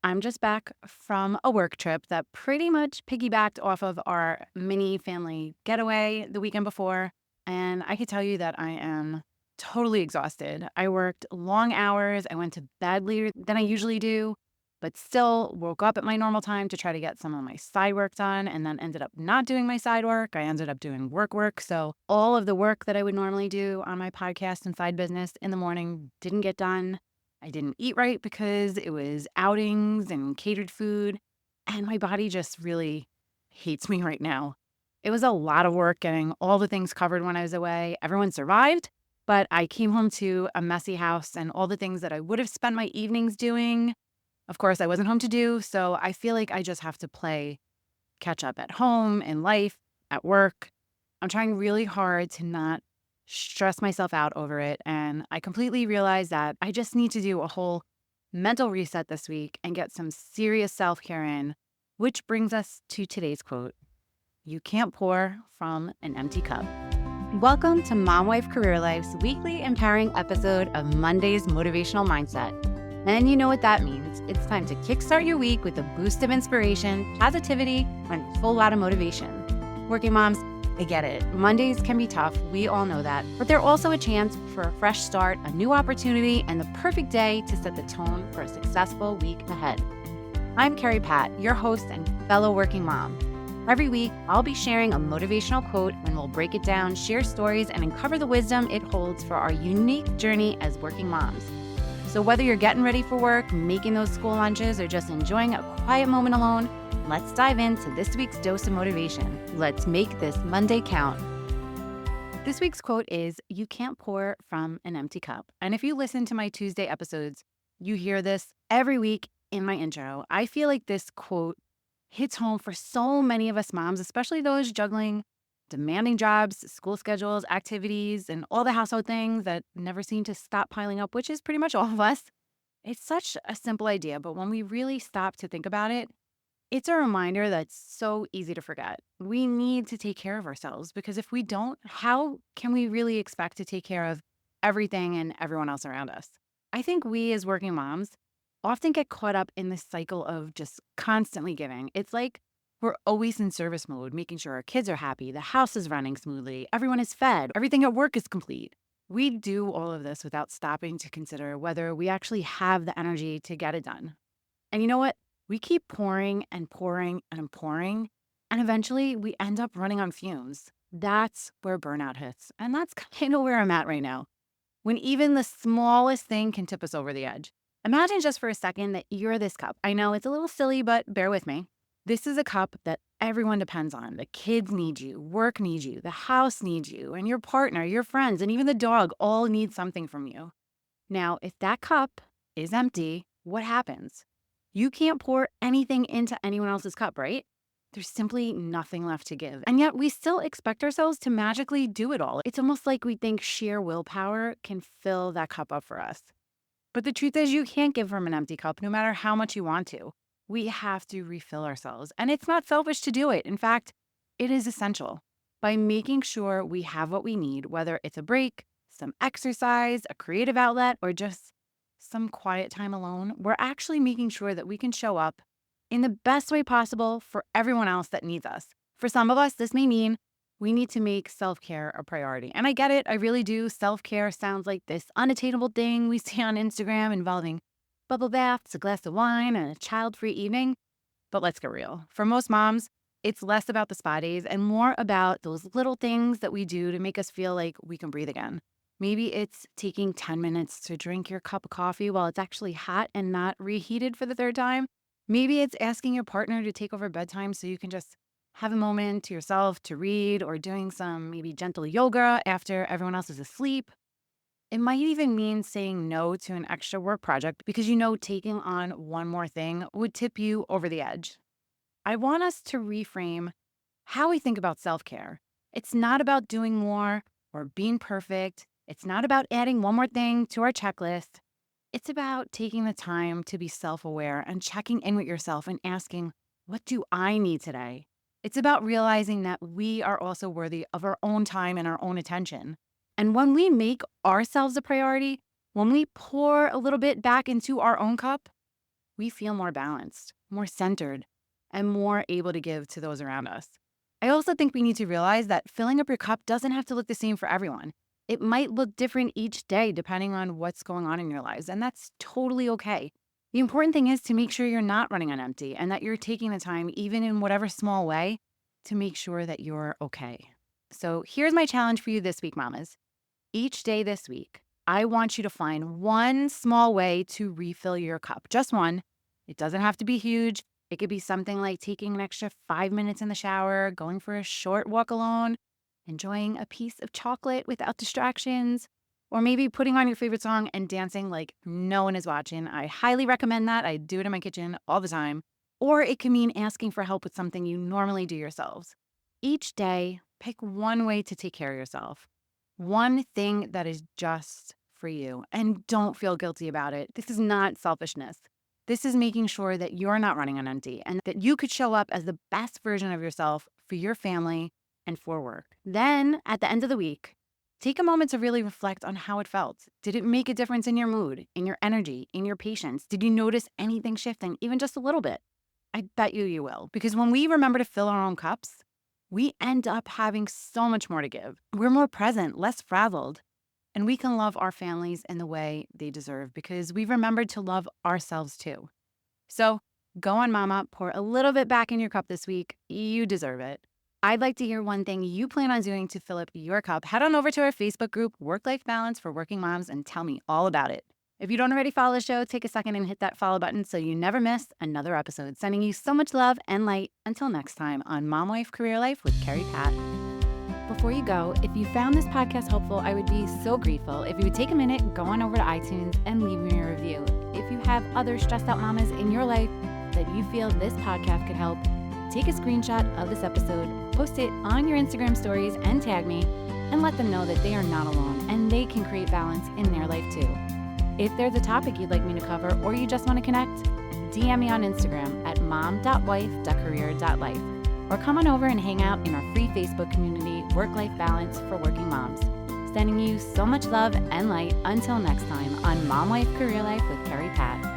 I'm just back from a work trip that pretty much piggybacked off of our mini family getaway the weekend before. And I could tell you that I am totally exhausted. I worked long hours. I went to bed later than I usually do, but still woke up at my normal time to try to get some of my side work done and then ended up not doing my side work. I ended up doing work. So all of the work that I would normally do on my podcast and side business in the morning didn't get done. I didn't eat right because it was outings and catered food, and my body just really hates me right now. It was a lot of work getting all the things covered when I was away. Everyone survived, but I came home to a messy house and all the things that I would have spent my evenings doing. Of course, I wasn't home to do, so I feel like I just have to play catch up at home, in life, at work. I'm trying really hard to not stress myself out over it. And I completely realize that I just need to do a whole mental reset this week and get some serious self care in, which brings us to today's quote: "You can't pour from an empty cup." Welcome to Mom Wife Career Life's weekly empowering episode of Monday's Motivational Mindset. And you know what that means. It's time to kickstart your week with a boost of inspiration, positivity, and a full lot of motivation. Working moms, I get it. Mondays can be tough. We all know that. But they're also a chance for a fresh start, a new opportunity, and the perfect day to set the tone for a successful week ahead. I'm Carrie Pat, your host and fellow working mom. Every week, I'll be sharing a motivational quote and we'll break it down, share stories, and uncover the wisdom it holds for our unique journey as working moms. So whether you're getting ready for work, making those school lunches, or just enjoying a quiet moment alone, let's dive into this week's dose of motivation. Let's make this Monday count. This week's quote is, "You can't pour from an empty cup." And if you listen to my Tuesday episodes, you hear this every week in my intro. I feel like this quote hits home for so many of us moms, especially those juggling demanding jobs, school schedules, activities, and all the household things that never seem to stop piling up, which is pretty much all of us. It's such a simple idea, but when we really stop to think about it, it's a reminder that's so easy to forget. We need to take care of ourselves because if we don't, how can we really expect to take care of everything and everyone else around us? I think we as working moms often get caught up in this cycle of just constantly giving. It's like we're always in service mode, making sure our kids are happy, the house is running smoothly, everyone is fed, everything at work is complete. We do all of this without stopping to consider whether we actually have the energy to get it done. And you know what? We keep pouring and pouring and pouring, and eventually we end up running on fumes. That's where burnout hits. And that's kind of where I'm at right now, when even the smallest thing can tip us over the edge. Imagine just for a second that you're this cup. I know it's a little silly, but bear with me. This is a cup that everyone depends on. The kids need you, work needs you, the house needs you, and your partner, your friends, and even the dog all need something from you. Now, if that cup is empty, what happens? You can't pour anything into anyone else's cup, right? There's simply nothing left to give. And yet we still expect ourselves to magically do it all. It's almost like we think sheer willpower can fill that cup up for us. But the truth is, you can't give from an empty cup no matter how much you want to. We have to refill ourselves. And it's not selfish to do it. In fact, it is essential. By making sure we have what we need, whether it's a break, some exercise, a creative outlet, or just some quiet time alone, we're actually making sure that we can show up in the best way possible for everyone else that needs us. For some of us, this may mean we need to make self-care a priority. And I get it, I really do. Self-care sounds like this unattainable thing we see on Instagram involving bubble baths, a glass of wine, and a child-free evening. But let's get real. For most moms, it's less about the spa days and more about those little things that we do to make us feel like we can breathe again. Maybe it's taking 10 minutes to drink your cup of coffee while it's actually hot and not reheated for the third time. Maybe it's asking your partner to take over bedtime so you can just have a moment to yourself to read, or doing some maybe gentle yoga after everyone else is asleep. It might even mean saying no to an extra work project because you know taking on one more thing would tip you over the edge. I want us to reframe how we think about self-care. It's not about doing more or being perfect. It's not about adding one more thing to our checklist. It's about taking the time to be self-aware and checking in with yourself and asking, what do I need today? It's about realizing that we are also worthy of our own time and our own attention. And when we make ourselves a priority, when we pour a little bit back into our own cup, we feel more balanced, more centered, and more able to give to those around us. I also think we need to realize that filling up your cup doesn't have to look the same for everyone. It might look different each day depending on what's going on in your lives, and that's totally okay. The important thing is to make sure you're not running on empty and that you're taking the time, even in whatever small way, to make sure that you're okay. So here's my challenge for you this week, mamas. Each day this week, I want you to find one small way to refill your cup. Just one. It doesn't have to be huge. It could be something like taking an extra 5 minutes in the shower, going for a short walk alone, enjoying a piece of chocolate without distractions, or maybe putting on your favorite song and dancing like no one is watching. I highly recommend that. I do it in my kitchen all the time. Or it can mean asking for help with something you normally do yourselves. Each day, pick one way to take care of yourself. One thing that is just for you. And don't feel guilty about it. This is not selfishness. This is making sure that you're not running on empty and that you could show up as the best version of yourself for your family and for work. Then, at the end of the week, take a moment to really reflect on how it felt. Did it make a difference in your mood, in your energy, in your patience? Did you notice anything shifting, even just a little bit? I bet you will. Because when we remember to fill our own cups, we end up having so much more to give. We're more present, less frazzled, and we can love our families in the way they deserve because we've remembered to love ourselves too. So go on, mama, pour a little bit back in your cup this week. You deserve it. I'd like to hear one thing you plan on doing to fill up your cup. Head on over to our Facebook group, Work-Life Balance for Working Moms, and tell me all about it. If you don't already follow the show, take a second and hit that follow button so you never miss another episode. Sending you so much love and light. Until next time on Mom Wife Career Life with Carrie Pat. Before you go, if you found this podcast helpful, I would be so grateful if you would take a minute, go on over to iTunes and leave me a review. If you have other stressed out mamas in your life that you feel this podcast could help, take a screenshot of this episode, post it on your Instagram stories and tag me, and let them know that they are not alone and they can create balance in their life too. If there's a topic you'd like me to cover or you just want to connect, DM me on Instagram at mom.wife.career.life or come on over and hang out in our free Facebook community, Work-Life Balance for Working Moms. Sending you so much love and light until next time on Mom Wife Career Life with Carrie Pat.